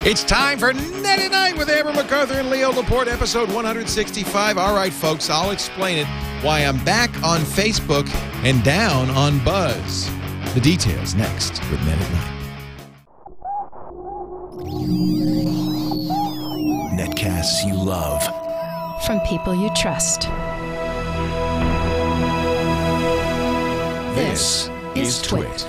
It's time for Net at Night with Amber MacArthur and Leo Laporte, episode 165. All right, folks, I'll explain it, why I'm back on Facebook and down on Buzz. The details next with Net at Night. Netcasts you love. From people you trust. This is TWiT.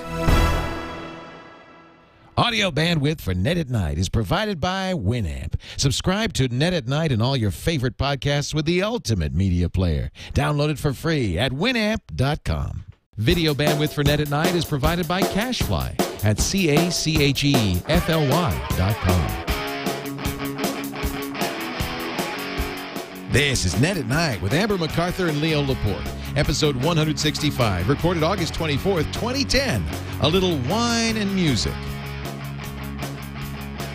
Audio bandwidth for Net at Night is provided by Winamp. Subscribe to Net at Night and all your favorite podcasts with the ultimate media player. Download it for free at winamp.com. Video bandwidth for Net at Night is provided by Cashfly at CACHEFLY.com. This is Net at Night with Amber MacArthur and Leo Laporte, episode 165, recorded August 24th, 2010. A little wine and music.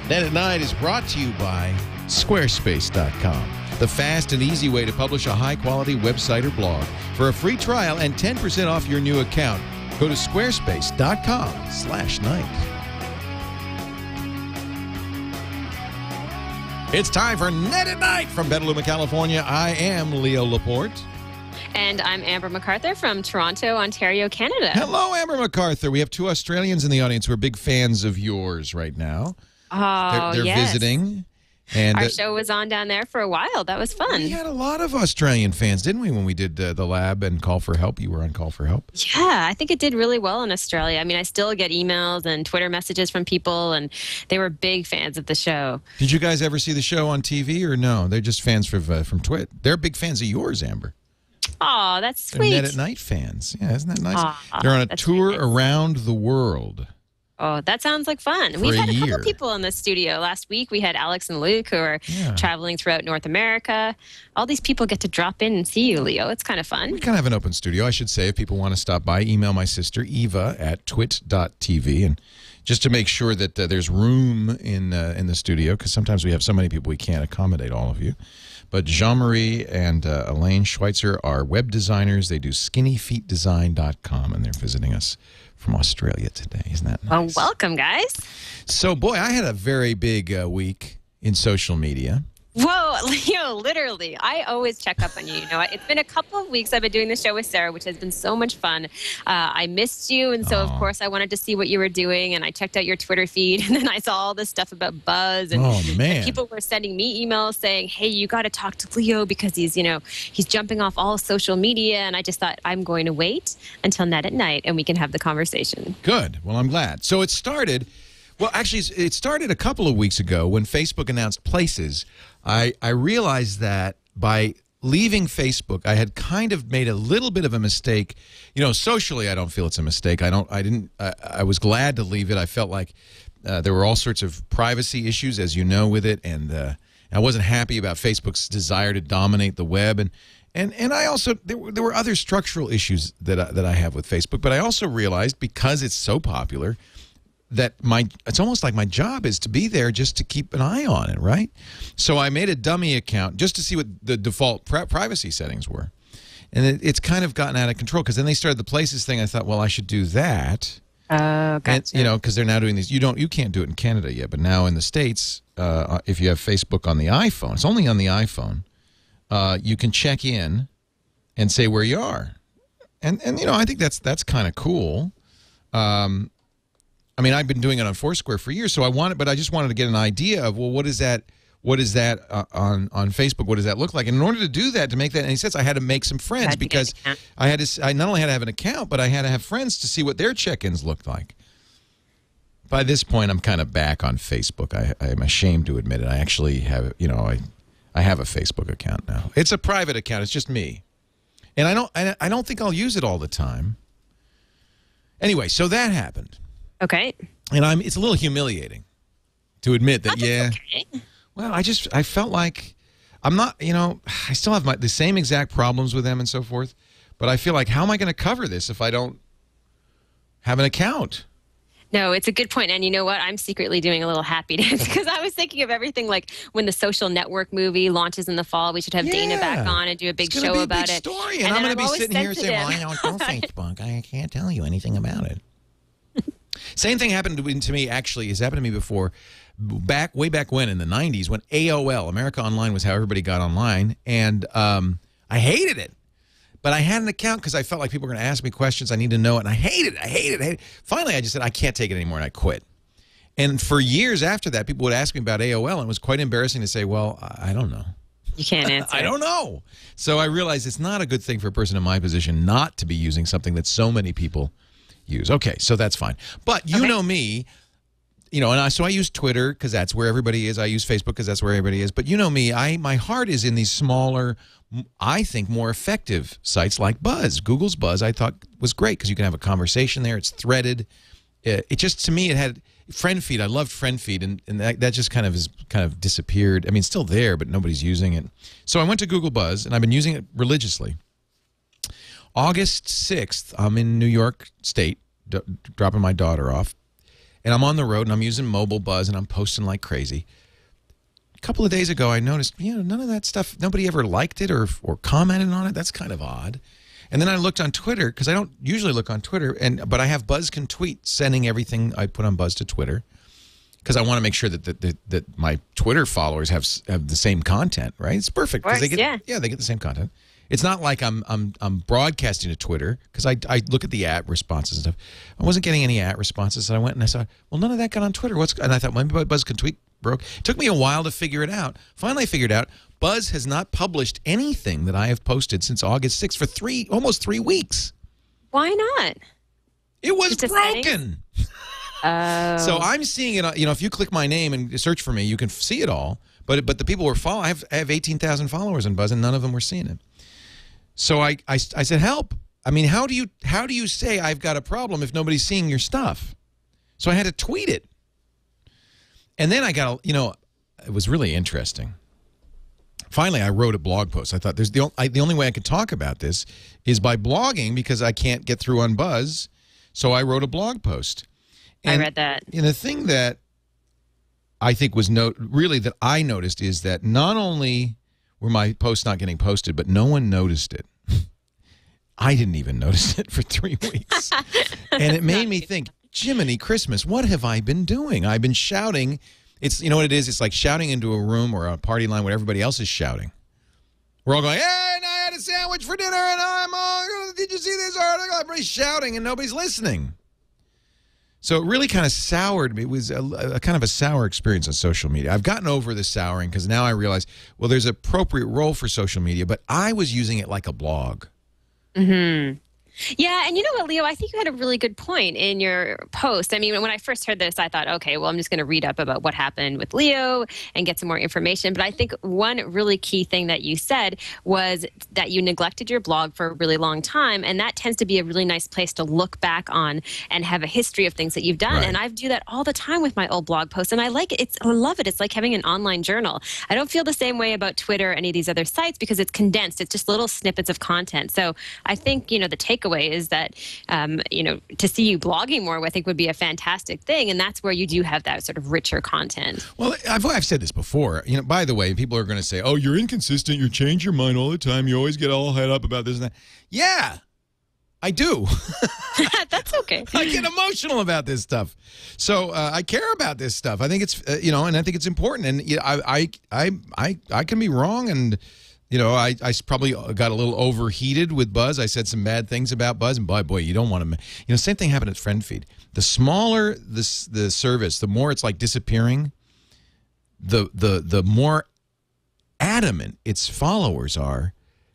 Net at Night is brought to you by Squarespace.com, the fast and easy way to publish a high-quality website or blog. For a free trial and 10% off your new account, go to squarespace.com/night. It's time for Net at Night from Petaluma, California. I am Leo Laporte. And I'm Amber MacArthur from Toronto, Ontario, Canada. Hello, Amber MacArthur. We have two Australians in the audience who are big fans of yours right now. Oh, they're yes. visiting. And our show was on down there for a while. That was fun. We had a lot of Australian fans, didn't we, when we did the lab and Call for Help? You were on Call for Help. Yeah, I think it did really well in Australia. I mean, I still get emails and Twitter messages from people, and they were big fans of the show. Did you guys ever see the show on TV, or no? They're just fans from TWiT. They're big fans of yours, Amber. Oh, that's sweet. They're Net at Night fans. Yeah, isn't that nice? Aw, they're on a tour nice. around the world. Oh, that sounds like fun. We've had a couple people in the studio. Last week, we had Alex and Luke who are traveling throughout North America. All these people get to drop in and see you, Leo. It's kind of fun. We kind of have an open studio, I should say. If people want to stop by, email my sister, Eva, at twit.tv. And just to make sure that there's room in the studio, because sometimes we have so many people we can't accommodate all of you. But Jean-Marie and Elaine Schweitzer are web designers. They do skinnyfeetdesign.com, and they're visiting us from Australia today. Isn't that nice? Well, welcome, guys. So, boy, I had a very big week in social media. Whoa, Leo, literally. I always check up on you. You know, it's been a couple of weeks I've been doing the show with Sarah, which has been so much fun. I missed you, and so, of course, I wanted to see what you were doing, and I checked out your Twitter feed, and then I saw all this stuff about Buzz, and, and people were sending me emails saying, hey, you got to talk to Leo because he's, you know, he's jumping off all social media, and I just thought, I'm going to wait until Net at Night, and we can have the conversation. Good. Well, I'm glad. So it started... Well, actually, it started a couple of weeks ago when Facebook announced Places. I realized that by leaving Facebook, I had kind of made a little bit of a mistake. You know, socially, I don't feel it's a mistake. I was glad to leave it. I felt like there were all sorts of privacy issues, as you know, with it, and I wasn't happy about Facebook's desire to dominate the web, and I also there were other structural issues that I have with Facebook. But I also realized, because it's so popular, that it's almost like my job is to be there just to keep an eye on it, right? So I made a dummy account just to see what the default privacy settings were. And it's kind of gotten out of control, because then they started the Places thing. I thought, well, I should do that. Gotcha. And, you know, because they're now doing these. You can't do it in Canada yet, but now in the States, if you have Facebook on the iPhone, it's only on the iPhone, you can check in and say where you are. And you know, I think that's kind of cool. I mean, I've been doing it on Foursquare for years, so but I just wanted to get an idea of, well, what is that on Facebook? What does that look like? And in order to do that, to make that any sense, I had to make some friends, because I not only had to have an account, but I had to have friends to see what their check-ins looked like. By this point, I'm kind of back on Facebook. I'm ashamed to admit it. I actually have, you know, I have a Facebook account now. It's a private account. It's just me, and I don't think I'll use it all the time. Anyway, so that happened. Okay. And it's a little humiliating to admit that, Okay. Well, I felt like I'm not, you know, I still have the same exact problems with them and so forth, but I feel like, how am I going to cover this if I don't have an account? No, it's a good point. And you know what? I'm secretly doing a little happy dance, because I was thinking of everything like when the Social Network movie launches in the fall, we should have Dana back on and do a big show about it. Story, and I'm going to be sitting here saying, well, I don't know Facebook. I can't tell you anything about it. Same thing happened to me, actually. It's happened to me before. way back when in the 90s when AOL, America Online, was how everybody got online, and I hated it. But I had an account because I felt like people were going to ask me questions. I need to know it, and I hated it. Finally, I just said, I can't take it anymore, and I quit. And for years after that, people would ask me about AOL, and it was quite embarrassing to say, well, I don't know. You can't answer. I don't know. So I realized it's not a good thing for a person in my position not to be using something that so many people use. Okay, so that's fine. But you know me, and so I use Twitter because that's where everybody is. I use Facebook because that's where everybody is. But you know me, my heart is in these smaller, I think, more effective sites like Buzz. Google's Buzz I thought was great because you can have a conversation there. It's threaded. It just, to me, it had friend feed. I loved friend feed, and that just kind of disappeared. I mean, it's still there, but nobody's using it. So I went to Google Buzz, and I've been using it religiously. August 6th, I'm in New York State, dropping my daughter off, and I'm on the road, and I'm using mobile Buzz, and I'm posting like crazy. A couple of days ago, I noticed, none of that stuff, nobody ever liked it or commented on it. That's kind of odd. And then I looked on Twitter, because I don't usually look on Twitter, but I have Buzz can tweet, sending everything I put on Buzz to Twitter, because I want to make sure that my Twitter followers have the same content, right? It's perfect because they get they get the same content. It's not like I'm broadcasting to Twitter, because I look at the at responses and stuff. I wasn't getting any at responses, so I went and I saw, well, none of that got on Twitter. And I thought, maybe Buzz can tweet broke. It took me a while to figure it out. Finally, I figured out Buzz has not published anything that I have posted since August 6th for almost 3 weeks. Why not? It was broken. So I'm seeing it. If you click my name and search for me, you can see it all. But the people were following. I have 18,000 followers on Buzz, and none of them were seeing it. So I said, help. I mean, how do you say I've got a problem if nobody's seeing your stuff? So I had to tweet it. And then I got it was really interesting. Finally, I wrote a blog post. I thought the only way I could talk about this is by blogging, because I can't get through on Buzz. So I wrote a blog post. And, I read that. And the thing that I think was that I noticed is that not only were my posts not getting posted, but no one noticed it. I didn't even notice it for 3 weeks. And it made me think, Jiminy Christmas, what have I been doing? I've been shouting. It's, you know what it is? It's like shouting into a room or a party line where everybody else is shouting. We're all going, hey, and I had a sandwich for dinner, and did you see this article? Everybody's shouting, and nobody's listening. So it really kind of soured me. It was a kind of a sour experience on social media. I've gotten over the souring because now I realize, well, there's an appropriate role for social media, but I was using it like a blog. Mm-hmm. Yeah, and you know what, Leo? I think you had a really good point in your post. I mean, when I first heard this, I thought, okay, well, I'm just going to read up about what happened with Leo and get some more information. But I think one really key thing that you said was that you neglected your blog for a really long time, and that tends to be a really nice place to look back on and have a history of things that you've done. Right. And I do that all the time with my old blog posts, and I like it. I love it. It's like having an online journal. I don't feel the same way about Twitter or any of these other sites because it's condensed. It's just little snippets of content. So I think, the takeaway is that, to see you blogging more, I think would be a fantastic thing. And that's where you do have that sort of richer content. Well, I've said this before. By the way, people are going to say, oh, you're inconsistent. You change your mind all the time. You always get all head up about this and that. Yeah, I do. That's okay. I get emotional about this stuff. So I care about this stuff. I think it's, and I think it's important. And I can be wrong, and I probably got a little overheated with Buzz. I said some bad things about Buzz, and boy, you don't want to. Same thing happened at Friend Feed. The smaller the service, the more it's like disappearing. The more adamant its followers are.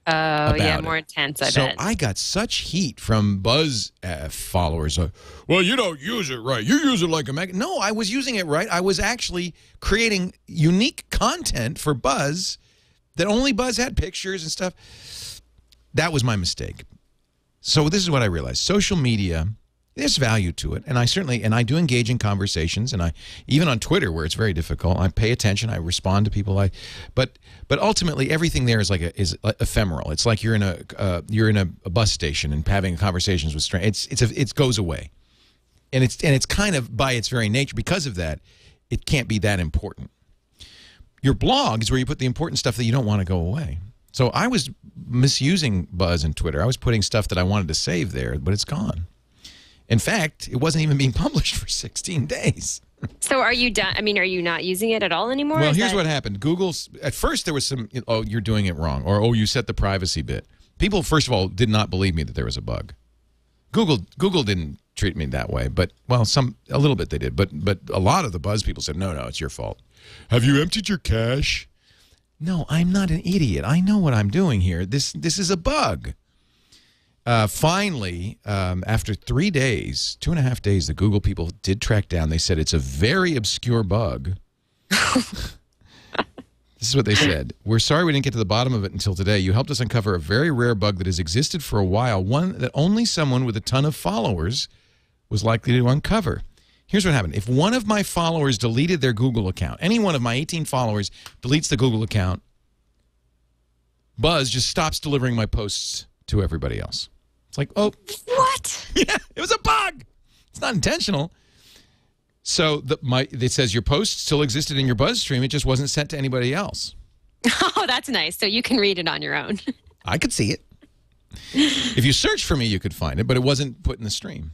Oh, yeah, more intense, I bet. So I got such heat from Buzz followers. Well, you don't use it right. You use it like a Mac. No, I was using it right. I was actually creating unique content for Buzz that only Buzz had, pictures and stuff. That was my mistake. So this is what I realized. Social media, there's value to it. And I do engage in conversations, and even on Twitter, where it's very difficult, I pay attention, I respond to people. But ultimately everything there is ephemeral. It's like you're in a bus station and having conversations with strangers. It goes away. And it's kind of, by its very nature, because of that, it can't be that important. Your blog is where you put the important stuff that you don't want to go away. So I was misusing Buzz and Twitter. I was putting stuff that I wanted to save there, but it's gone. In fact, it wasn't even being published for 16 days. So are you done? I mean, are you not using it at all anymore? Well, here's what happened. Google's, at first there was some, oh, you're doing it wrong, or oh, you set the privacy bit. People, first of all, did not believe me that there was a bug. Google didn't treat me that way, but, well, a little bit they did. But a lot of the Buzz people said, no, it's your fault. Have you emptied your cache? No, I'm not an idiot. I know what I'm doing here. This is a bug. Finally, after 3 days, 2.5 days, the Google people did track down. They said it's a very obscure bug. This is what they said. We're sorry we didn't get to the bottom of it until today. You helped us uncover a very rare bug that has existed for a while, one that only someone with a ton of followers was likely to uncover. Here's what happened. If one of my followers deleted their Google account, any one of my 18 followers deletes the Google account, Buzz just stops delivering my posts to everybody else. It's like, oh. What? Yeah, it was a bug. It's not intentional. So it says your post still existed in your Buzz stream. It just wasn't sent to anybody else. Oh, that's nice. So you can read it on your own. I could see it. If you search for me, you could find it, but it wasn't put in the stream.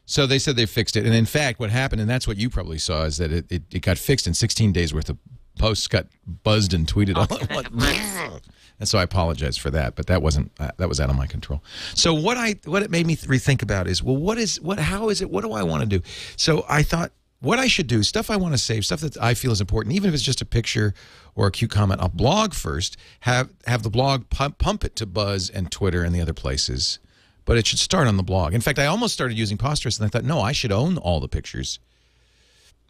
So they said they fixed it. And in fact, what happened, and that's what you probably saw, is that it got fixed in 16 days worth of posts got buzzed and tweeted all at once. And so I apologize for that, but that wasn't that was out of my control. So what it made me rethink about is, well, how is it? What do I want to do? So I thought what I should do, stuff I want to save, stuff that I feel is important, even if it's just a picture or a cute comment, I'll blog first, have the blog pump it to Buzz and Twitter and the other places, but it should start on the blog. In fact, I almost started using Posterous, and I thought, no, I should own all the pictures.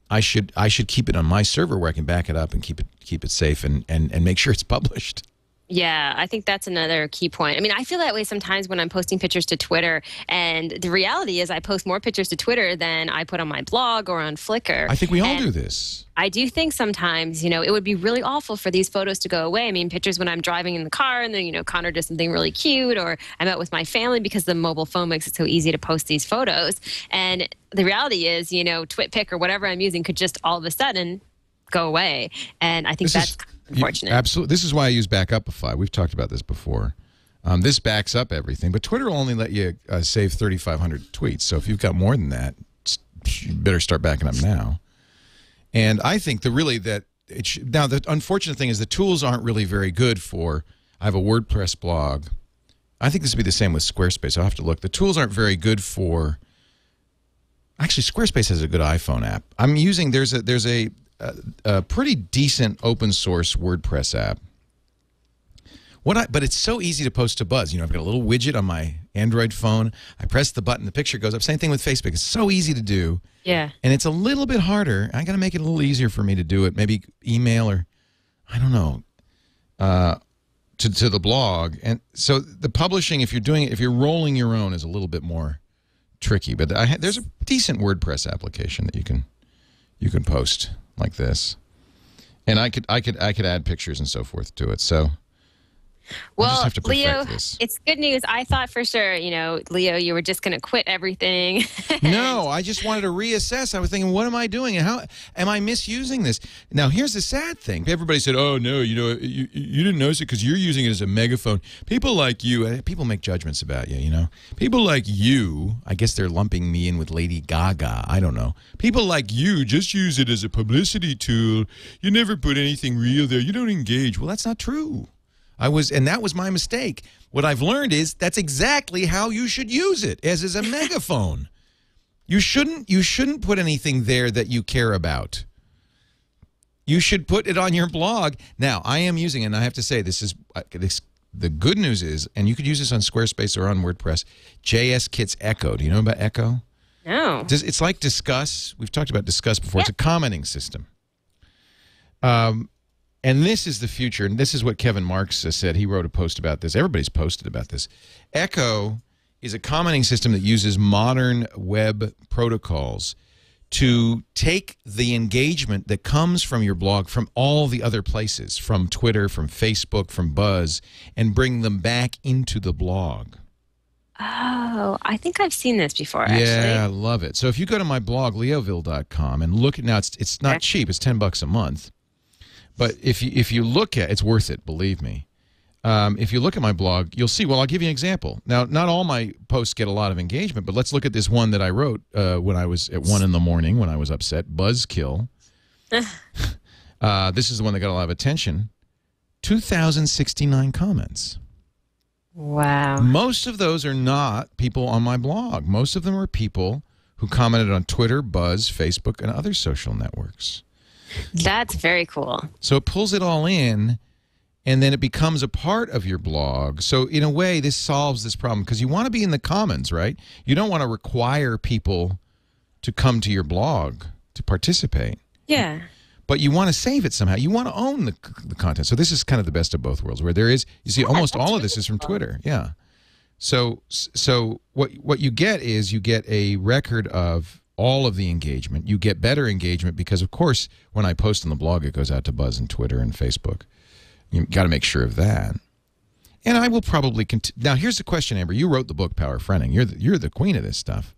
I should keep it on my server where I can back it up and keep it safe and make sure it's published. Yeah, I think that's another key point. I mean, I feel that way sometimes when I'm posting pictures to Twitter, and the reality is I post more pictures to Twitter than I put on my blog or on Flickr. I think we all do this. I do think sometimes, it would be really awful for these photos to go away. I mean, pictures when I'm driving in the car and then, Connor does something really cute, or I'm out with my family, because the mobile phone makes it so easy to post these photos. And the reality is, TwitPic or whatever I'm using could just all of a sudden go away. And I think that's unfortunate. Absolutely. This is why I use Backupify. We've talked about this before. This backs up everything, but Twitter will only let you save 3,500 tweets. So if you've got more than that, you better start backing up now. And I think now the unfortunate thing is the tools aren't really very good for. I have a WordPress blog. I think this would be the same with Squarespace. I'll have to look. The tools aren't very good for. Actually, Squarespace has a good iPhone app. I'm using there's a pretty decent open source WordPress app. But it's so easy to post to Buzz. I've got a little widget on my Android phone. I press the button, the picture goes up. Same thing with Facebook. It's so easy to do. Yeah. And it's a little bit harder. I got to make it a little easier for me to do it. Maybe email or, I don't know, to the blog. And so the publishing, if you're rolling your own, is a little bit more tricky. But there's a decent WordPress application that you can post like this, and I could add pictures and so forth to it. So, well, Leo, it's good news. I thought for sure, Leo, you were just going to quit everything. No, I just wanted to reassess. I was thinking, what am I doing, and how am I misusing this? Now, here's the sad thing. Everybody said, "Oh no, you didn't notice it because you're using it as a megaphone." People like you, people make judgments about you. People like you. I guess they're lumping me in with Lady Gaga. I don't know. People like you just use it as a publicity tool. You never put anything real there. You don't engage. Well, that's not true. And that was my mistake. What I've learned is that's exactly how you should use it, as a megaphone. You shouldn't put anything there that you care about. You should put it on your blog. Now, I am using it, and I have to say the good news is, and you could use this on Squarespace or on WordPress, JS Echo. Do you know about Echo? No. It's like Discuss. We've talked about Discuss before. It's a commenting system. And this is the future, and this is what Kevin Marks said. He wrote a post about this. Everybody's posted about this. Echo is a commenting system that uses modern web protocols to take the engagement that comes from your blog from all the other places, from Twitter, from Facebook, from Buzz, and bring them back into the blog. Oh, I think I've seen this before, actually. Yeah, I love it. So if you go to my blog, leoville.com, and look at, now it's not cheap. It's $10 a month. But if you look at, it's worth it, believe me. if you look at my blog, you'll see, well, I'll give you an example. Now, not all my posts get a lot of engagement, but let's look at this one that I wrote when I was at 1 in the morning when I was upset. Buzzkill. This is the one that got a lot of attention. 2,069 comments. Wow. Most of those are not people on my blog. Most of them are people who commented on Twitter, Buzz, Facebook, and other social networks. That's very cool. So it pulls it all in, and then it becomes a part of your blog. So in a way, this solves this problem because you want to be in the commons, right? You don't want to require people to come to your blog to participate. Yeah. But you want to save it somehow. You want to own the content. So this is kind of the best of both worlds, where there is, you see, almost all of this is from Twitter. Yeah. So what you get is you get a record of all of the engagement. You get better engagement because, of course, when I post on the blog, it goes out to Buzz and Twitter and Facebook. You got to make sure of that. And I will probably continue. Now, here's the question, Amber. You wrote the book, Power of Friending. You're the queen of this stuff.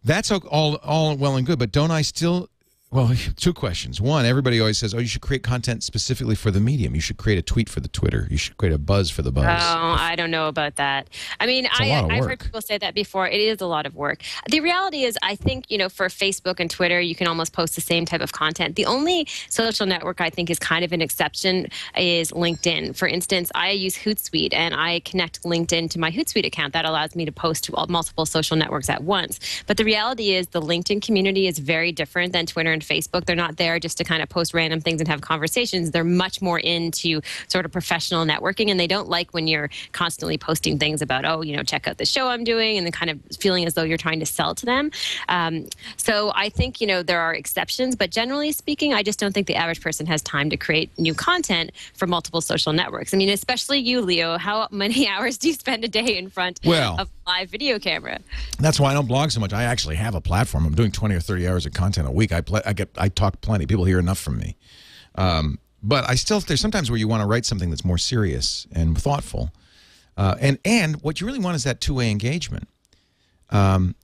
That's all well and good, but don't I still... Well, two questions. One, everybody always says, oh, you should create content specifically for the medium. You should create a tweet for the Twitter. You should create a buzz for the Buzz. Oh, I don't know about that. I mean, I've heard people say that before. It is a lot of work. The reality is, I think, for Facebook and Twitter, you can almost post the same type of content. The only social network I think is kind of an exception is LinkedIn. For instance, I use Hootsuite, and I connect LinkedIn to my Hootsuite account. That allows me to post to multiple social networks at once. But the reality is the LinkedIn community is very different than Twitter and Facebook. They're not there just to kind of post random things and have conversations. They're much more into sort of professional networking, and they don't like when you're constantly posting things about, oh, check out the show I'm doing, and then kind of feeling as though you're trying to sell to them. So I think, there are exceptions, but generally speaking, I just don't think the average person has time to create new content for multiple social networks. I mean, especially you, Leo, how many hours do you spend a day in front of a live video camera? That's why I don't blog so much. I actually have a platform. I'm doing 20 or 30 hours of content a week. I talk plenty. People hear enough from me. But there's sometimes where you want to write something that's more serious and thoughtful. And what you really want is that two-way engagement. So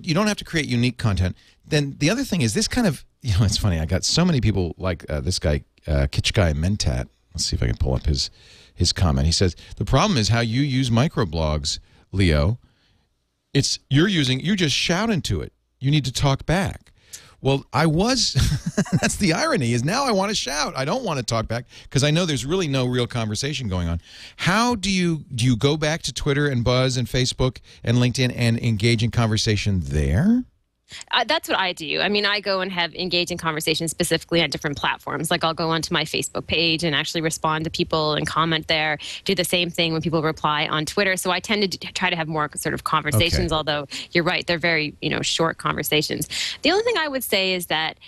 you don't have to create unique content. Then the other thing is this kind of, it's funny. I got so many people like this guy, Kitsch Guy Mentat. Let's see if I can pull up his comment. He says, the problem is how you use microblogs, Leo. You just shout into it. You need to talk back. Well, that's the irony, is now I want to shout. I don't want to talk back because I know there's really no real conversation going on. How do you go back to Twitter and Buzz and Facebook and LinkedIn and engage in conversation there? That's what I do. I mean, I go and have engaging conversations specifically on different platforms. Like I'll go onto my Facebook page and actually respond to people and comment there. Do the same thing when people reply on Twitter. So I tend to try to have more sort of conversations, although you're right, they're very, short conversations. The only thing I would say is that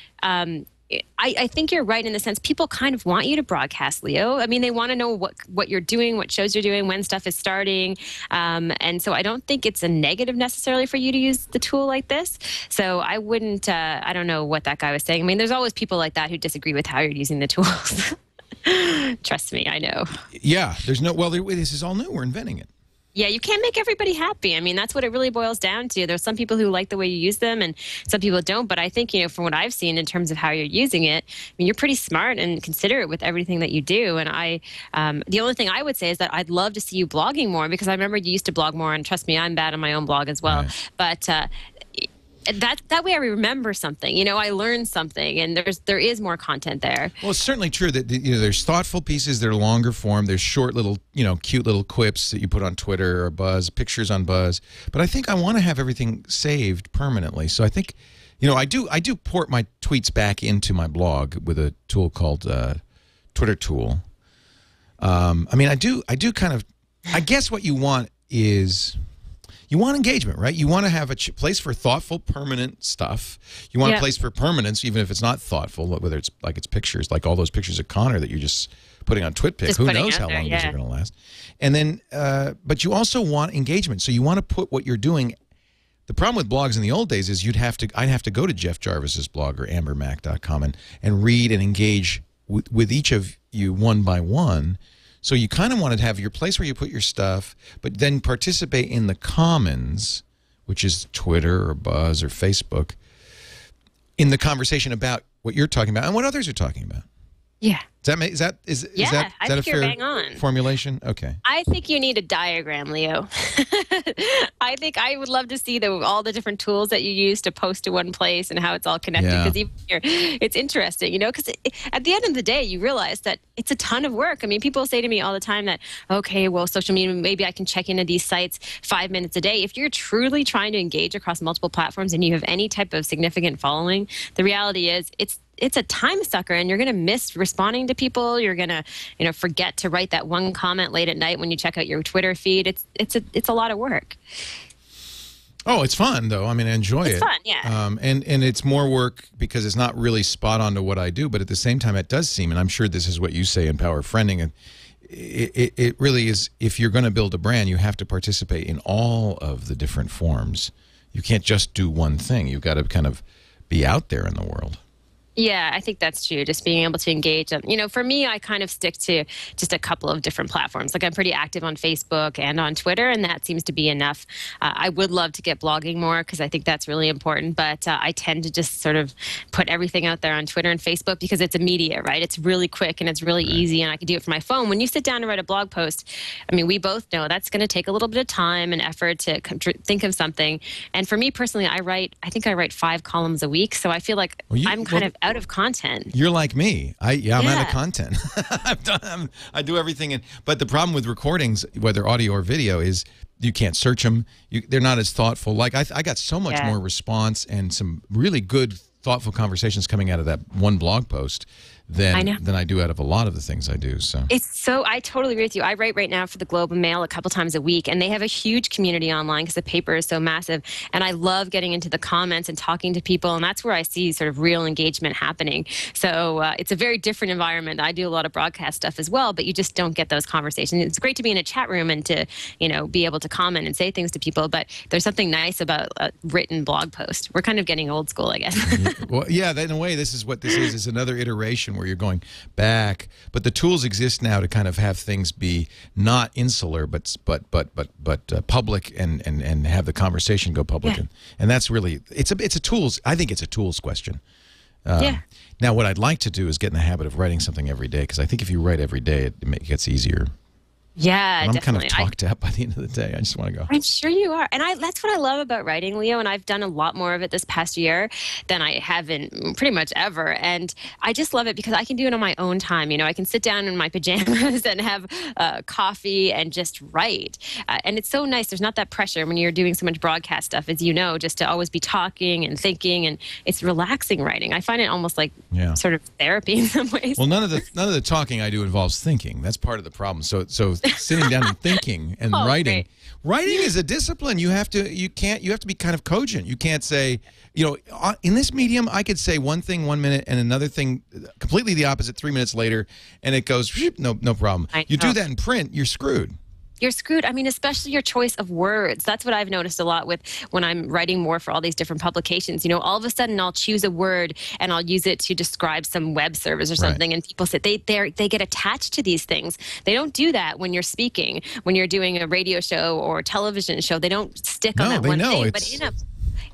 I think you're right in the sense people kind of want you to broadcast, Leo. I mean, they want to know what you're doing, what shows you're doing, when stuff is starting. And so I don't think it's a negative necessarily for you to use the tool like this. So I wouldn't, I don't know what that guy was saying. I mean, there's always people like that who disagree with how you're using the tools. Trust me, I know. Yeah, this is all new. We're inventing it. Yeah, you can't make everybody happy. I mean, that's what it really boils down to. There's some people who like the way you use them and some people don't. But I think, from what I've seen in terms of how you're using it, I mean, you're pretty smart and considerate with everything that you do. And the only thing I would say is that I'd love to see you blogging more because I remember you used to blog more. And trust me, I'm bad on my own blog as well. Right. But that way I remember something. I learned something, and there is more content there. Well, it's certainly true that there's thoughtful pieces that are longer form. There's short little cute little quips that you put on Twitter or Buzz, pictures on Buzz. But I think I want to have everything saved permanently. So I think I do port my tweets back into my blog with a tool called Twitter Tool. I mean, I do kind of. I guess what you want is. You want engagement, right? You want to have a place for thoughtful, permanent stuff. You want a place for permanence, even if it's not thoughtful, whether it's pictures, like all those pictures of Connor that you're just putting on TwitPic. Who knows how long those are going to last? And then, but you also want engagement. So you want to put what you're doing. The problem with blogs in the old days is I'd have to go to Jeff Jarvis's blog or ambermac.com and read and engage with each of you one by one. So you kind of want to have your place where you put your stuff, but then participate in the commons, which is Twitter or Buzz or Facebook, in the conversation about what you're talking about and what others are talking about. Yeah. Is Yeah, that I a think you're fair bang on. formulation? Okay. I think you need a diagram, Leo. I think I would love to see all the different tools that you use to post to one place and how it's all connected. Yeah. Because it's interesting, because at the end of the day, you realize that it's a ton of work. I mean, people say to me all the time that, okay, well, social media, maybe I can check into these sites 5 minutes a day. If you're truly trying to engage across multiple platforms and you have any type of significant following, the reality is it's a time sucker, and you're going to miss responding to people. You're going to, forget to write that one comment late at night when you check out your Twitter feed. It's a lot of work. Oh, it's fun though. I mean, I enjoy it. It's fun, yeah. And it's more work because it's not really spot on to what I do, but at the same time, it does seem, and I'm sure this is what you say in Power Friending, and it really is. If you're going to build a brand, you have to participate in all of the different forms. You can't just do one thing. You've got to kind of be out there in the world. Yeah, I think that's true. Just being able to engage. For me, I kind of stick to just a couple of different platforms. Like I'm pretty active on Facebook and on Twitter, and that seems to be enough. I would love to get blogging more because I think that's really important. But I tend to just sort of put everything out there on Twitter and Facebook because it's immediate, right? It's really quick and it's really easy, and I can do it from my phone. When you sit down and write a blog post, I mean, we both know that's going to take a little bit of time and effort to think of something. And for me personally, I think I write 5 columns a week, so I feel like I'm kind of out of content. You're like me. I'm out of content. I do everything, but the problem with recordings, whether audio or video, is you can't search them. They're not as thoughtful. Like I got so much more response and some really good, thoughtful conversations coming out of that one blog post than I do out of a lot of the things I do. So I totally agree with you. I write right now for the Globe and Mail a couple times a week, and they have a huge community online because the paper is so massive. And I love getting into the comments and talking to people, and that's where I see sort of real engagement happening. So it's a very different environment. I do a lot of broadcast stuff as well, but you just don't get those conversations. It's great to be in a chat room and to be able to comment and say things to people, but there's something nice about a written blog post. We're kind of getting old school, I guess. Well, yeah, in a way, this is what this is another iteration where you're going back, but the tools exist now to kind of have things be not insular, but public and have the conversation go public, and that's really it's a tools. I think it's a tools question. Now, what I'd like to do is get in the habit of writing something every day, because I think if you write every day, it gets easier. Yeah, I'm definitely. kind of talked out by the end of the day. I just want to go. I'm sure you are. And that's what I love about writing, Leo. And I've done a lot more of it this past year than I have in pretty much ever. And I just love it because I can do it on my own time. I can sit down in my pajamas and have coffee and just write. And it's so nice. There's not that pressure when you're doing so much broadcast stuff, as you know, just to always be talking and thinking. And it's relaxing writing. I find it almost like sort of therapy in some ways. Well, none of the talking I do involves thinking. That's part of the problem. So sitting down and thinking and writing. Great. Writing is a discipline. You have to be kind of cogent. You can't say, in this medium, I could say one thing 1 minute and another thing completely the opposite 3 minutes later, and it goes, no problem. You do that in print, you're screwed. You're screwed. I mean, especially your choice of words. That's what I've noticed a lot with when I'm writing more for all these different publications. All of a sudden I'll choose a word and I'll use it to describe some web service or something. And people say they get attached to these things. They don't do that when you're speaking, when you're doing a radio show or television show. They don't stick on that one thing. But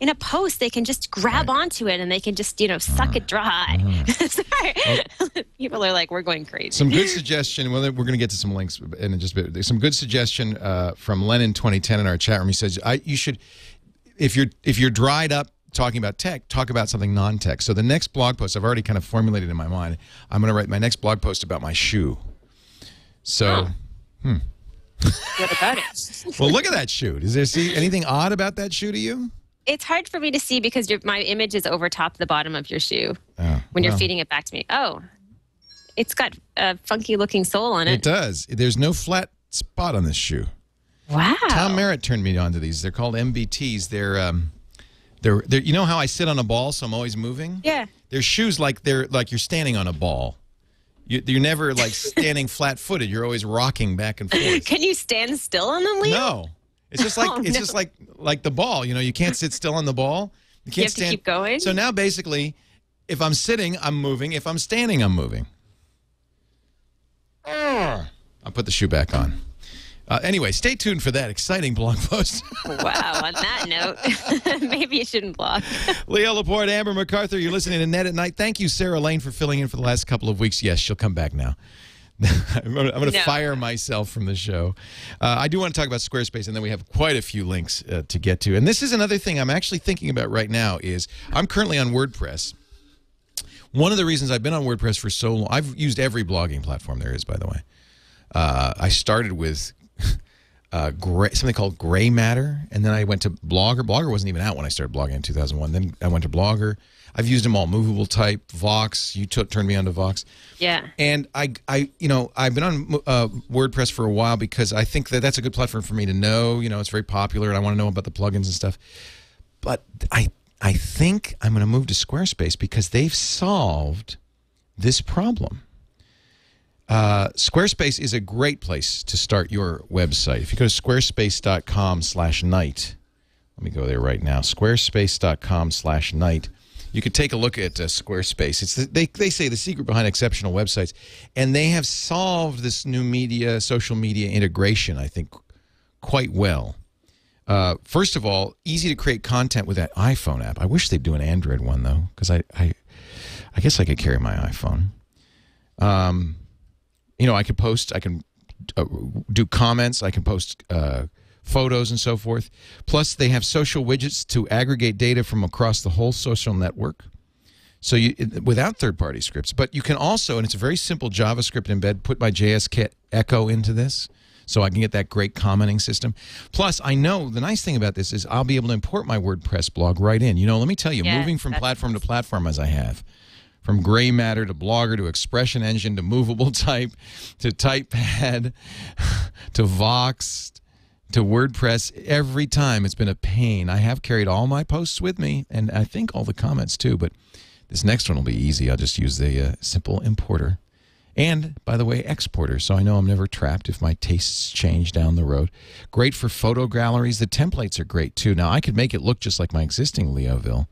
in a post, they can just grab onto it and they can just, suck it dry. Sorry. People are like, we're going crazy. Some good suggestion. Well, we're going to get to some links in just a bit. Some good suggestion from Lennon 2010 in our chat room. He says, you should, if you're dried up talking about tech, talk about something non-tech. So the next blog post, I've already kind of formulated in my mind, I'm going to write my next blog post about my shoe. So, What about it? Well, look at that shoe. Does there anything odd about that shoe to you? It's hard for me to see because my image is over top the bottom of your shoe when you're feeding it back to me. Oh, it's got a funky looking sole on it. It does. There's no flat spot on this shoe. Wow. Tom Merritt turned me onto these. They're called MBTs. They're you know how I sit on a ball, so I'm always moving? Yeah. They're shoes like you're standing on a ball. You're never like standing flat-footed. You're always rocking back and forth. Can you stand still on them, Leo? No. It's just like just like the ball. You can't sit still on the ball. You can't to keep going. So now basically, if I'm sitting, I'm moving. If I'm standing, I'm moving. I'll put the shoe back on. Anyway, stay tuned for that exciting blog post. Wow, on that note, maybe you shouldn't blog. Leo Laporte, Amber MacArthur, you're listening to Net at Night. Thank you, Sarah Lane, for filling in for the last couple of weeks. Yes, she'll come back now. I'm going to fire myself from the show. I do want to talk about Squarespace, and then we have quite a few links to get to. And this is another thing I'm actually thinking about right now is I'm currently on WordPress. One of the reasons I've been on WordPress for so long, I've used every blogging platform there is, by the way. I started with something called Gray Matter, and then I went to Blogger. Blogger wasn't even out when I started blogging in 2001. Then I went to Blogger. I've used them all: Movable Type, Vox. You turned me on to Vox. Yeah. And I've been on WordPress for a while because I think that that's a good platform for me to know. You know, it's very popular, and I want to know about the plugins and stuff. But I think I'm going to move to Squarespace because they've solved this problem. Squarespace is a great place to start your website. If you go to squarespace.com/night, let me go there right now, squarespace.com/night, you could take a look at Squarespace. It's they say the secret behind exceptional websites, and they have solved this new social media integration, I think, quite well. First of all, easy to create content with that iPhone app. I wish they'd do an Android one, though, because I guess I could carry my iPhone. You know, I can post, I can do comments, I can post photos and so forth. Plus, they have social widgets to aggregate data from across the whole social network. So without third-party scripts. But you can also, and it's a very simple JavaScript embed, put my JS Echo into this so I can get that great commenting system. Plus, I know the nice thing about this is I'll be able to import my WordPress blog right in. You know, let me tell you, moving from platform to platform as I have, from Gray Matter to Blogger to Expression Engine to Movable Type to TypePad to Vox to WordPress, every time it's been a pain. I have carried all my posts with me, and I think all the comments too, but this next one will be easy. I'll just use the simple importer. And, by the way, exporter, so I know I'm never trapped if my tastes change down the road. Great for photo galleries. The templates are great, too. Now, I could make it look just like my existing Leoville,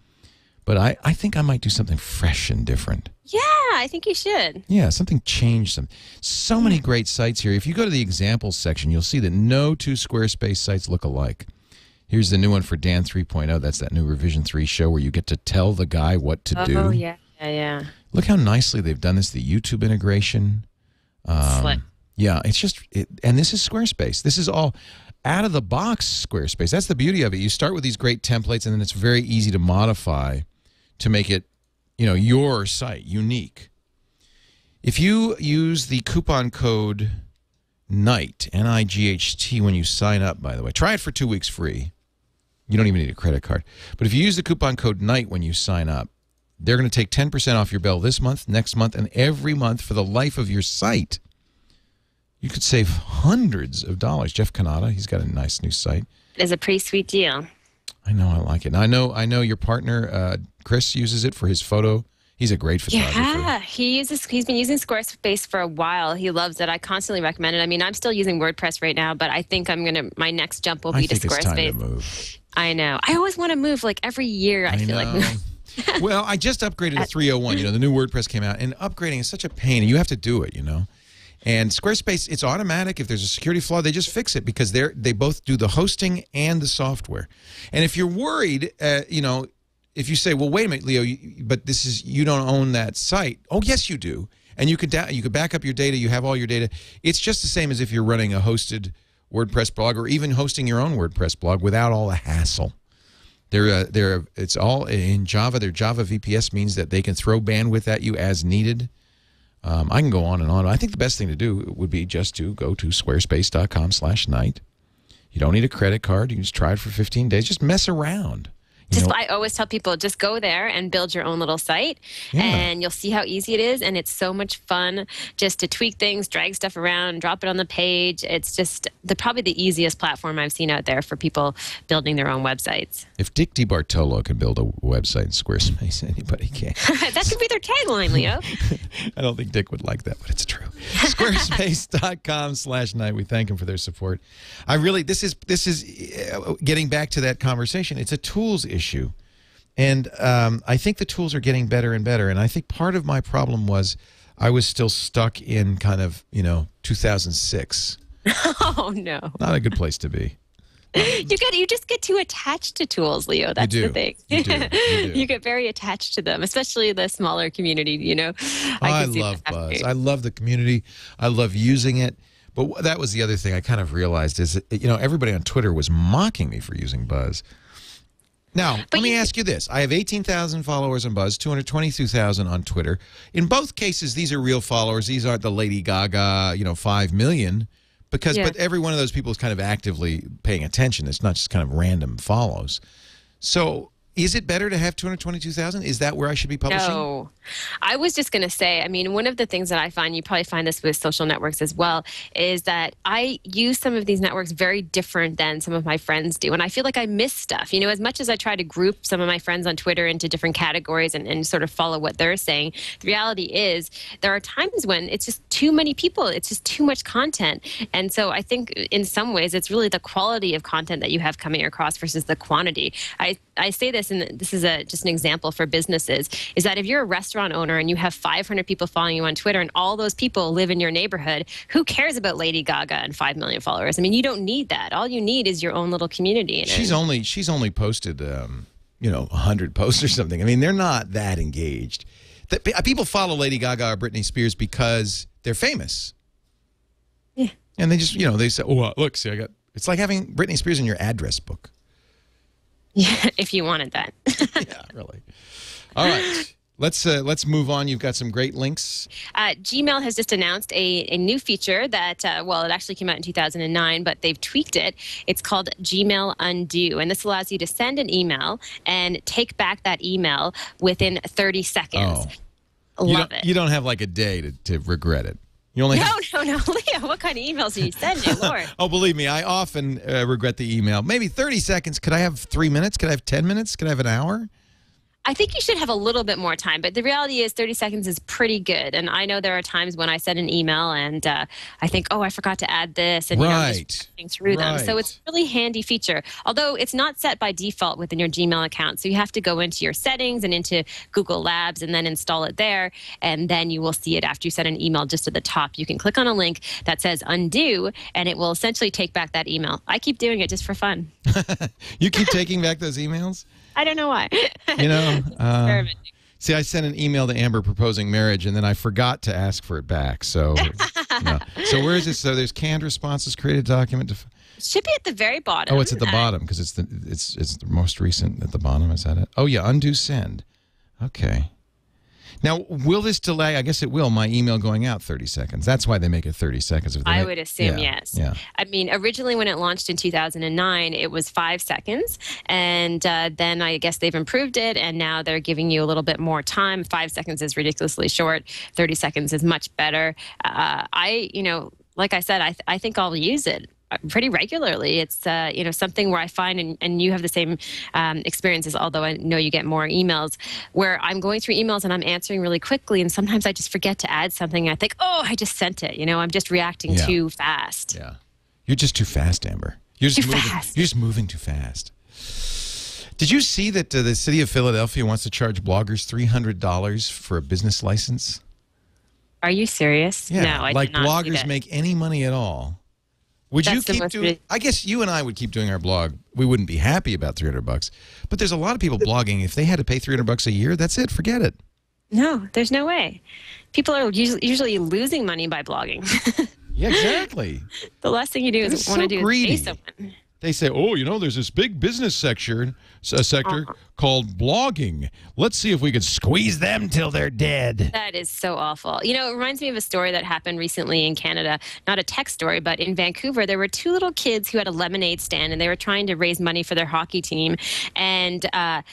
but I think I might do something fresh and different. Yeah, I think you should. Yeah, something changed. So many great sites here. If you go to the examples section, you'll see that no two Squarespace sites look alike. Here's the new one for Dan 3.0. That's that new Revision 3 show where you get to tell the guy what to do. Oh, yeah. Yeah. Look how nicely they've done this, the YouTube integration. Slick. Yeah, it's just, and this is Squarespace. This is all out of the box Squarespace. That's the beauty of it. You start with these great templates, and then it's very easy to modify to make it, you know, your site unique. If you use the coupon code NIGHT, N-I-G-H-T, when you sign up, by the way, try it for 2 weeks free. You don't even need a credit card. But if you use the coupon code NIGHT when you sign up, they're going to take 10% off your bill this month, next month, and every month for the life of your site. You could save hundreds of dollars. Jeff Kanata, he's got a nice new site. It's a pretty sweet deal. I know, I like it. And I know your partner, Chris, uses it for his photo. He's a great photographer. Yeah, he's been using Squarespace for a while. He loves it. I constantly recommend it. I mean, I'm still using WordPress right now, but I think my next jump will be to Squarespace. I think it's time to move. I know. I always want to move, like every year. I feel like moving. Well, I just upgraded to 3.01. You know, the new WordPress came out, and upgrading is such a pain, and you have to do it, you know. And Squarespace, it's automatic. If there's a security flaw, they just fix it because they both do the hosting and the software. And if you're worried, you know, if you say, well, wait a minute, Leo, but you don't own that site. Oh, yes, you do. And you could back up your data. You have all your data. It's just the same as if you're running a hosted WordPress blog or even hosting your own WordPress blog without all the hassle. It's all in Java. Their Java VPS means that they can throw bandwidth at you as needed. I can go on and on. I think the best thing to do would be just to go to squarespace.com/night. You don't need a credit card. You can just try it for 15 days. Just mess around. I always tell people, just go there and build your own little site, and you'll see how easy it is. And it's so much fun just to tweak things, drag stuff around, drop it on the page. It's just probably the easiest platform I've seen out there for people building their own websites. If Dick DiBartolo can build a website in Squarespace, anybody can. That could be their tagline, Leo. I don't think Dick would like that, but it's true. Squarespace.com/night. We thank him for their support. This is getting back to that conversation. It's a tools issue. And I think the tools are getting better and better. And I think part of my problem was I was still stuck in kind of, 2006 Oh no. Not a good place to be. You just get too attached to tools, Leo. That's the thing. You do. You get very attached to them, especially the smaller community, you know. I love Buzz. I love the community. I love using it. But that was the other thing I kind of realized is, that, everybody on Twitter was mocking me for using Buzz. Now, let me ask you this. I have 18,000 followers on Buzz, 222,000 on Twitter. In both cases, these are real followers. These aren't the Lady Gaga, 5 million. But every one of those people is kind of actively paying attention. It's not just kind of random follows. So is it better to have 222,000? Is that where I should be publishing? No. I was just going to say, I mean, one of the things that I find, you probably find this with social networks as well, is that I use some of these networks very different than some of my friends do. And I feel like I miss stuff. As much as I try to group some of my friends on Twitter into different categories and sort of follow what they're saying, the reality is there are times when it's just too many people. It's just too much content. And so I think in some ways it's really the quality of content that you have coming across versus the quantity. I say this, and this is just an example for businesses, is that if you're a restaurant owner and you have 500 people following you on Twitter and all those people live in your neighborhood, who cares about Lady Gaga and 5 million followers? I mean, you don't need that. All you need is your own little community. She's only posted, 100 posts or something. I mean, they're not that engaged. People follow Lady Gaga or Britney Spears because they're famous. Yeah. And they just, they say, oh, look, see, it's like having Britney Spears in your address book. Yeah, if you wanted that. Yeah, really. All right. Let's move on. You've got some great links. Gmail has just announced a new feature that, it actually came out in 2009, but they've tweaked it. It's called Gmail Undo, and this allows you to send an email and take back that email within 30 seconds. Oh. Love it. You don't have like a day to regret it. You only No, Leo, what kind of emails are you sending, Lord? Oh, believe me, I often regret the email. Maybe 30 seconds. Could I have 3 minutes? Could I have 10 minutes? Could I have an hour? I think you should have a little bit more time, but the reality is 30 seconds is pretty good. And I know there are times when I send an email and I think, oh, I forgot to add this, and I'm just reading through them. So it's a really handy feature, although it's not set by default within your Gmail account. So you have to go into your settings and into Google Labs and then install it there, and then you will see it after you send an email. Just at the top, you can click on a link that says undo, and it will essentially take back that email. I keep doing it just for fun. You keep taking back those emails? I don't know why. See, I sent an email to Amber proposing marriage, and then I forgot to ask for it back. So, So where is this? So there's canned responses, created document. It should be at the very bottom. Oh, it's at the bottom because it's the most recent at the bottom. Is that it? Oh yeah, undo send. Okay. Now, will this delay? I guess it will. My email going out 30 seconds. That's why they make it 30 seconds. I would assume, yes. Yeah. I mean, originally when it launched in 2009, it was 5 seconds. And then I guess they've improved it, and now they're giving you a little bit more time. 5 seconds is ridiculously short. 30 seconds is much better. Like I said, I think I'll use it pretty regularly. It's something where I find, and you have the same experiences, although I know you get more emails, where I'm going through emails and I'm answering really quickly, and sometimes I just forget to add something. I think, oh, I just sent it. I'm just reacting too fast. Yeah, you're just too fast, Amber. You're just moving too fast. Did you see that the city of Philadelphia wants to charge bloggers $300 for a business license? Are you serious? Yeah, no, I like did not bloggers see that. make any money at all. Would you keep doing? I guess you and I would keep doing our blog. We wouldn't be happy about $300, but there's a lot of people blogging. If they had to pay $300 a year, that's it. Forget it. No, there's no way. People are usually losing money by blogging. Yeah, exactly. The last thing you do is want to do is pay someone. They say, oh, there's this big business sector called blogging. Let's see if we could squeeze them till they're dead. That is so awful. It reminds me of a story that happened recently in Canada. Not a tech story, but in Vancouver, there were 2 little kids who had a lemonade stand, and they were trying to raise money for their hockey team. And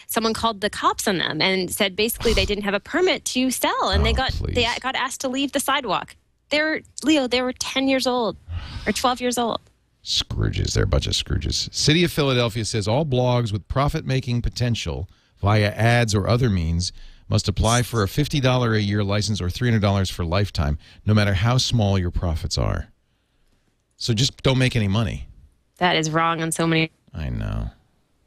someone called the cops on them and said basically they didn't have a permit to sell, and they got asked to leave the sidewalk. They were 10 years old or 12 years old. Scrooges. They're a bunch of Scrooges. City of Philadelphia says all blogs with profit-making potential via ads or other means must apply for a $50 a year license or $300 for lifetime, no matter how small your profits are. So just don't make any money. That is wrong on so many. I know.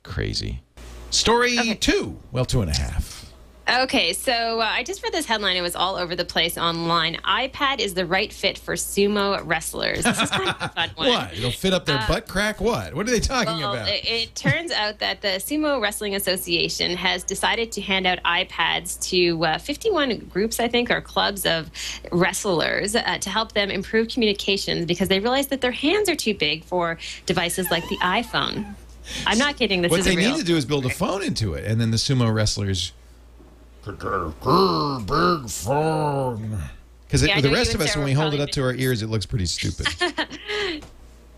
Crazy. Story 2. Well, 2.5. Okay, so I just read this headline. It was all over the place online. iPad is the right fit for sumo wrestlers. This is kind of a fun one. What? It'll fit up their butt crack? What? What are they talking about? It turns out that the Sumo Wrestling Association has decided to hand out iPads to 51 groups, I think, or clubs of wrestlers to help them improve communications because they realize that their hands are too big for devices like the iPhone. I'm not kidding. This what is they real. need to do is build a phone into it, and then the sumo wrestlers big phone. Because the rest of us, when we hold it up to our ears, it looks pretty stupid.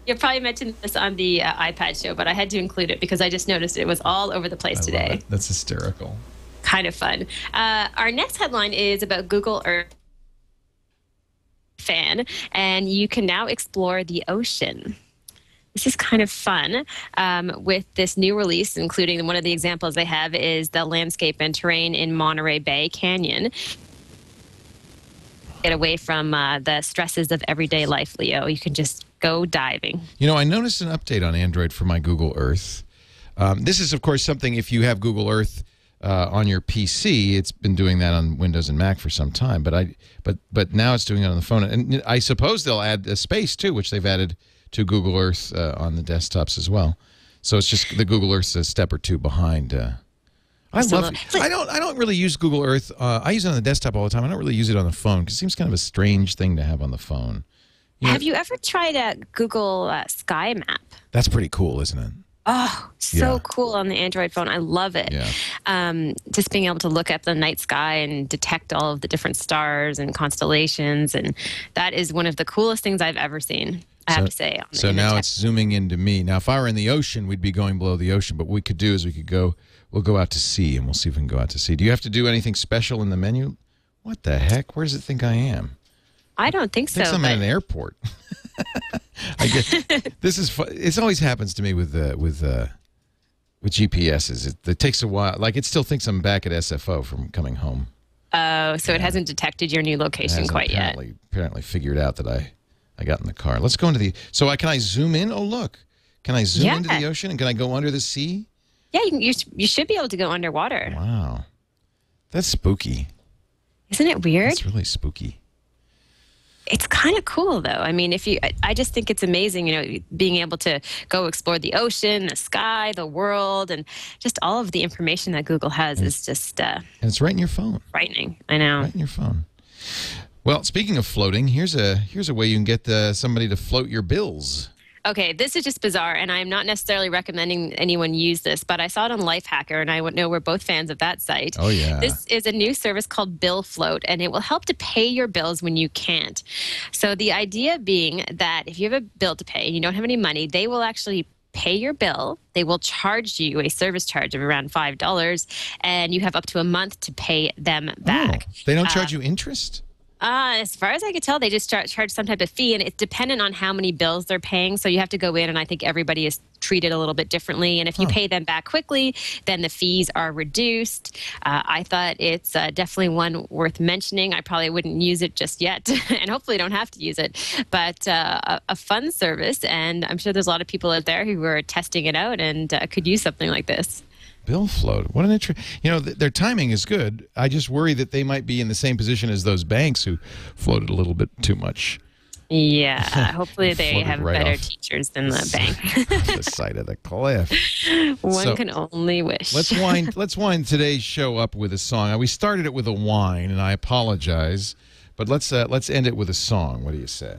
You probably mentioned this on the iPad show, but I had to include it because I just noticed it was all over the place today. Love it. That's hysterical. Kind of fun. Our next headline is about Google Earth fan, and you can now explore the ocean. This is kind of fun with this new release, including one of the examples they have is the landscape and terrain in Monterey Bay Canyon. Get away from the stresses of everyday life, Leo. You can just go diving. You know, I noticed an update on Android for my Google Earth. This is, of course, something if you have Google Earth on your PC. It's been doing that on Windows and Mac for some time, but now it's doing it on the phone. And I suppose they'll add a space too, which they've added to Google Earth on the desktops as well. So it's just the Google Earth's a step or two behind. I love it. I don't really use Google Earth. I use it on the desktop all the time. I don't really use it on the phone because it seems kind of a strange thing to have on the phone. Have you ever tried a Google Sky Map? That's pretty cool, isn't it? Oh, so cool on the Android phone. I love it. Yeah. Just being able to look at the night sky and detect all of the different stars and constellations. And that is one of the coolest things I've ever seen, I have to say. So now it's zooming into me. Now, if I were in the ocean, we'd be going below the ocean. But what we could do is we'll go out to sea, and we'll see if we can go out to sea. Do you have to do anything special in the menu? What the heck? Where does it think I am? I don't think so. I think I'm at an airport. I guess this is fun. It always happens to me with GPSs. It takes a while. Like it still thinks I'm back at SFO from coming home. Oh, so it hasn't detected your new location quite yet. Apparently figured out that I got in the car. Let's go into the. So can I zoom in? Oh look, can I zoom into the ocean and can I go under the sea? Yeah, you should be able to go underwater. Wow, that's spooky. Isn't it weird? It's really spooky. It's kind of cool, though. I mean, I just think it's amazing, you know, being able to go explore the ocean, the sky, the world, and just all of the information that Google has is just... and it's right in your phone. Frightening, I know. Right in your phone. Well, speaking of floating, here's a way you can get somebody to float your bills. Okay, this is just bizarre, and I'm not necessarily recommending anyone use this, but I saw it on Lifehacker, and I know we're both fans of that site. Oh, yeah. This is a new service called Bill Float, and it will help to pay your bills when you can't. So the idea being that if you have a bill to pay and you don't have any money, they will actually pay your bill. They will charge you a service charge of around $5, and you have up to a month to pay them back. Oh, they don't charge you interest? As far as I could tell, they just charge some type of fee, and it's dependent on how many bills they're paying. So you have to go in, and I think everybody is treated a little bit differently. And if you pay them back quickly, then the fees are reduced. I thought it's definitely one worth mentioning. I probably wouldn't use it just yet, and hopefully don't have to use it. But a fun service, and I'm sure there's a lot of people out there who are testing it out and could use something like this. Bill float. What an interesting. You know, their timing is good. I just worry that they might be in the same position as those banks who floated a little bit too much. Yeah. Hopefully they have better teachers than the bank. The side of the cliff. One can only wish. Let's wind today's show up with a song. We started it with a whine, and I apologize, but let's end it with a song. What do you say?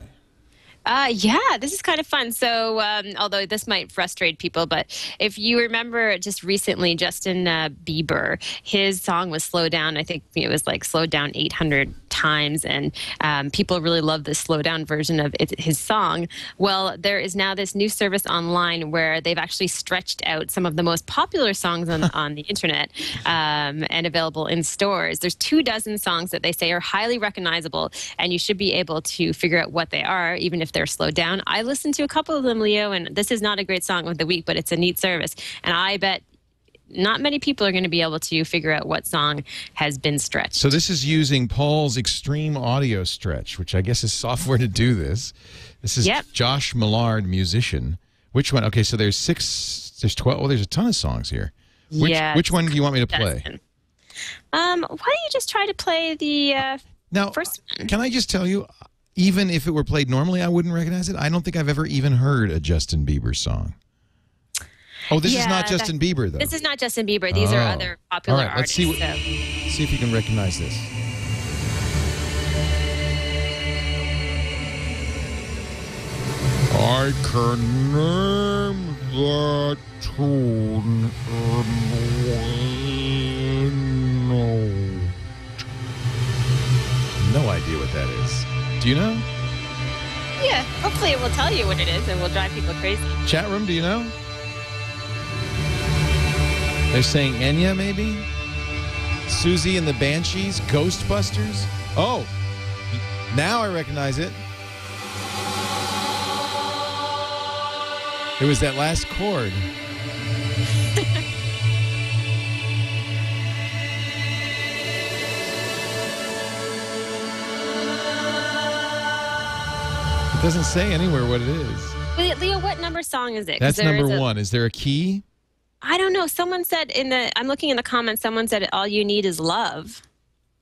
Yeah, this is kind of fun. So, although this might frustrate people, but if you remember just recently, Justin Bieber, his song was Slow Down. I think it was like slowed down 800 times, and people really love the slow down version of his song. Well, there is now this new service online where they've actually stretched out some of the most popular songs on the internet and available in stores. There's 24 songs that they say are highly recognizable, and you should be able to figure out what they are, even if they're slowed down. I listened to a couple of them, Leo, and this is not a great song of the week, but it's a neat service. And I bet not many people are going to be able to figure out what song has been stretched. So this is using Paul's Extreme Audio Stretch, which I guess is software to do this. This is Josh Millard, musician. Which one? Okay, so there's 12. Oh, there's a ton of songs here. Which one do you want me to play? Why don't you just try to play the Now, first one? can I just tell you, even if it were played normally, I wouldn't recognize it. I don't think I've ever even heard a Justin Bieber song. Oh, this is not Justin Bieber, though. This is not Justin Bieber. These are other popular All right, artists. See if you can recognize this. I can name that tune in one note. No idea what that is. Do you know? Yeah, hopefully it will tell you what it is and will drive people crazy. Chat room, do you know? They're saying Enya, maybe? Susie and the Banshees? Ghostbusters? Oh, now I recognize it. It was that last chord. It doesn't say anywhere what it is. Wait, Leo, what number song is it? That's number one. Is there a key? I don't know. Someone said I'm looking in the comments, someone said all you need is love.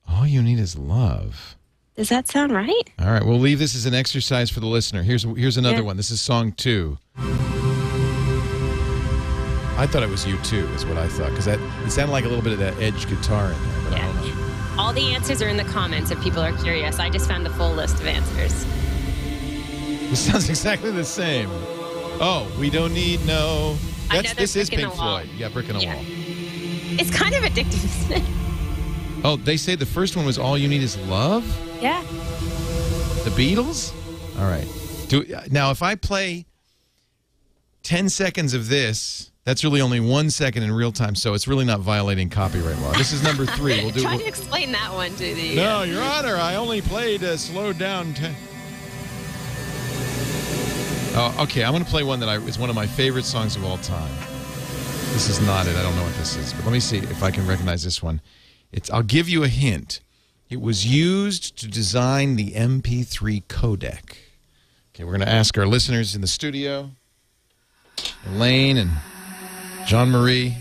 All you need is love. Does that sound right? All right, we'll leave this as an exercise for the listener. Here's another one. This is song 2. I thought it was U2 is what I thought, because it sounded like a little bit of that edge guitar in there, but I don't know. All the answers are in the comments if people are curious. I just found the full list of answers. This sounds exactly the same. Oh, we don't need no... This is Pink Floyd. Yeah, Brick in a Wall. It's kind of addictive, isn't it? Oh, they say the first one was All You Need Is Love? Yeah. The Beatles? All right. Now, if I play 10 seconds of this, that's really only 1 second in real time, so it's really not violating copyright law. This is number 3. We'll do. Try to explain that one to the... No, Your Honor, I only played slowed down. Oh, okay, I'm going to play one that is one of my favorite songs of all time. This is not it. I don't know what this is, but let me see if I can recognize this one. I'll give you a hint. It was used to design the MP3 codec. Okay, we're going to ask our listeners in the studio, Elaine and Jean-Marie,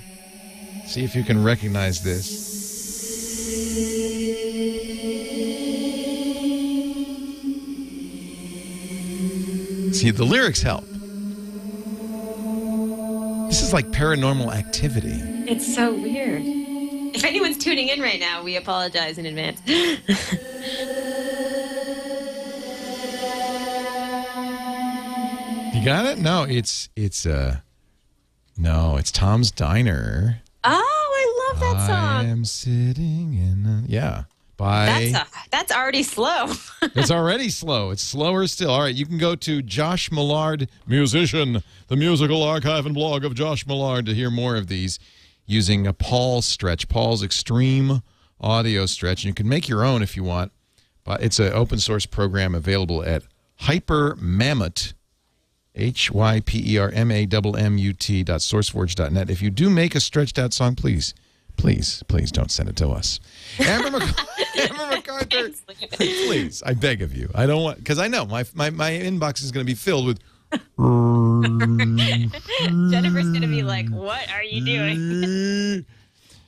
see if you can recognize this. See, the lyrics help. This is like Paranormal Activity. It's so weird. If anyone's tuning in right now, we apologize in advance. You got it? No, it's Tom's Diner. Oh, I love that song. I am sitting in That's already slow. It's already slow. It's slower still. All right, you can go to Josh Millard, musician, the musical archive and blog of Josh Millard to hear more of these using a Paul's stretch, Paul's Extreme Audio Stretch. And you can make your own if you want. But it's an open source program available at HyperMammut, HyperMammut.sourceforge.net. If you do make a stretched out song, please don't send it to us. Amber MacArthur, please, I beg of you. I don't want, because I know my inbox is going to be filled with. Jennifer's going to be like, what are you doing?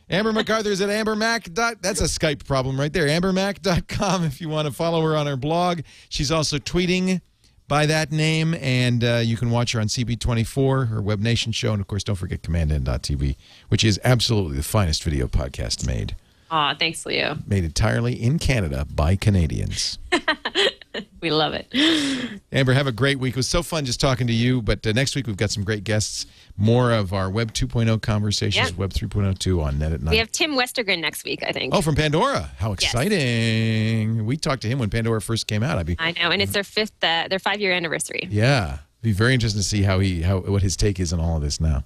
Amber MacArthur is at ambermac. That's a Skype problem right there. ambermac.com if you want to follow her on her blog. She's also tweeting by that name, and you can watch her on CB24, her Web Nation show, and of course, don't forget CommandN.tv, which is absolutely the finest video podcast made. Aw, thanks, Leo. Made entirely in Canada by Canadians. We love it. Amber, have a great week. It was so fun just talking to you, but next week we've got some great guests, more of our Web 2.0 conversations, Web 3.02 on Net at Night. We have Tim Westergren next week, I think. Oh, from Pandora. How exciting. Yes. We talked to him when Pandora first came out. I know, and it's their 5-year anniversary. Yeah. It'd be very interesting to see what his take is on all of this now.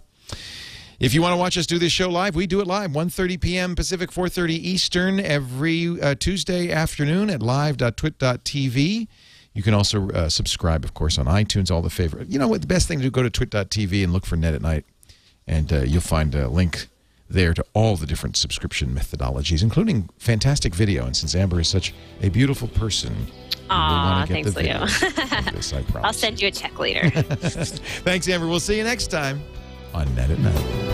If you want to watch us do this show live, we do it live, 1:30 p.m. Pacific, 4:30 Eastern, every Tuesday afternoon at live.twit.tv. You can also subscribe, of course, on iTunes, all the favorite. You know what? The best thing to do, go to twit.tv and look for Net at Night, and you'll find a link there to all the different subscription methodologies, including fantastic video. And since Amber is such a beautiful person, thanks, Leo. This, I promise. I'll send you a check later. Thanks, Amber. We'll see you next time on Net at Night.